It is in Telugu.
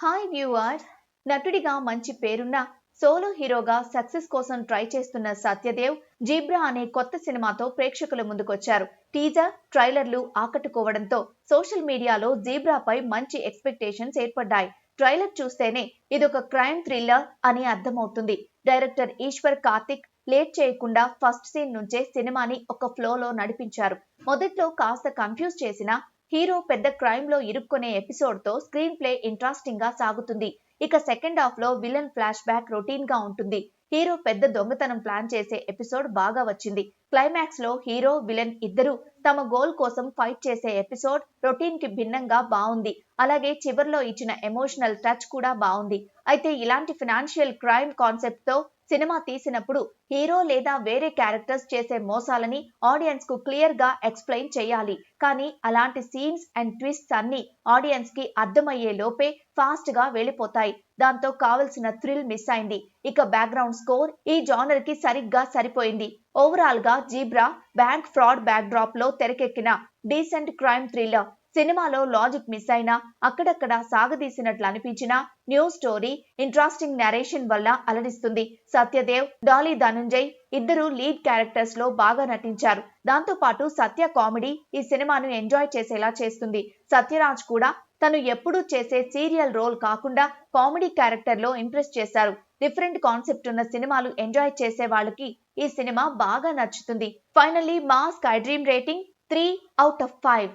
Hi viewers. నటుడిగా మంచి పేరున్న సోలో హీరోగా సక్సెస్ కోసం ట్రై చేస్తున్న సత్యదేవ్ జీబ్రా అనే కొత్త సినిమాతో ప్రేక్షకుల ముందుకొచ్చారు. టీజర్, ట్రైలర్లు ఆకట్టుకోవడంతో సోషల్ మీడియాలో జీబ్రాపై మంచి ఎక్స్పెక్టేషన్స్ ఏర్పడ్డాయి. ట్రైలర్ చూస్తేనే ఇదొక క్రైమ్ థ్రిల్లర్ అని అర్థమవుతుంది. డైరెక్టర్ ఈశ్వర్ కార్తిక్ లేట్ చేయకుండా ఫస్ట్ సీన్ నుంచే సినిమాని ఒక ఫ్లోలో నడిపించారు. మొదట్లో కాస్త కన్ఫ్యూజ్ చేసినా హీరో పెద్ద క్రైమ్ లో ఇరుక్కునే ఎపిసోడ్ తో స్క్రీన్ ప్లే ఇంట్రెస్టింగ్ గా సాగుతుంది. ఇక సెకండ్ హాఫ్ లో విలన్ ఫ్లాష్ బ్యాక్ రొటీన్ గా ఉంటుంది. హీరో పెద్ద దొంగతనం ప్లాన్ చేసే ఎపిసోడ్ బాగా వచ్చింది. క్లైమాక్స్ లో హీరో, విలన్ ఇద్దరు తమ గోల్ కోసం ఫైట్ చేసే ఎపిసోడ్ రొటీన్ కి భిన్నంగా బాగుంది. అలాగే చివర్లో ఇచ్చిన ఎమోషనల్ టచ్ కూడా బాగుంది. అయితే ఇలాంటి ఫినాన్షియల్ క్రైమ్ కాన్సెప్ట్ తో సినిమా తీసినప్పుడు హీరో లేదా వేరే క్యారెక్టర్స్ చేసే మోసాలని ఆడియన్స్ కు క్లియర్ గా ఎక్స్ప్లెయిన్ చేయాలి. కానీ అలాంటి సీన్స్ అండ్ ట్విస్ట్స్ అన్ని ఆడియన్స్ కి అర్థమయ్యే లోపే ఫాస్ట్ గా వెళ్ళిపోతాయి. దాంతో కావలసిన థ్రిల్ మిస్ అయింది. ఇక బ్యాక్గ్రౌండ్ స్కోర్ ఈ జానర్ కి సరిగ్గా సరిపోయింది. ఓవరాల్ గా zebra bank fraud back drop లో తెరకెక్కిన డీసెంట్ క్రైమ్ థ్రిల్లర్. సినిమాలో లాజిక్ మిస్ అయినా, అక్కడక్కడ సాగదీసినట్లు అనిపించినా న్యూ స్టోరీ, ఇంట్రెస్టింగ్ నరేషన్ వల్ల అలరిస్తుంది. సత్యదేవ్, డాలీ ధనుంజయ్ ఇద్దరు లీడ్ క్యారెక్టర్స్ లో బాగా నటించారు. దాంతో పాటు సత్య కామెడీ ఈ సినిమాను ఎంజాయ్ చేసేలా చేస్తుంది. సత్యరాజ్ కూడా తను ఎప్పుడూ చేసే సీరియల్ రోల్ కాకుండా కామెడీ క్యారెక్టర్ లో ఇంప్రెస్ చేశారు. డిఫరెంట్ కాన్సెప్ట్ ఉన్న సినిమాలు ఎంజాయ్ చేసే వాళ్ళకి ఈ సినిమా బాగా నచ్చుతుంది. ఫైనల్లీ మా స్కై డ్రీమ్ రేటింగ్ 3/5.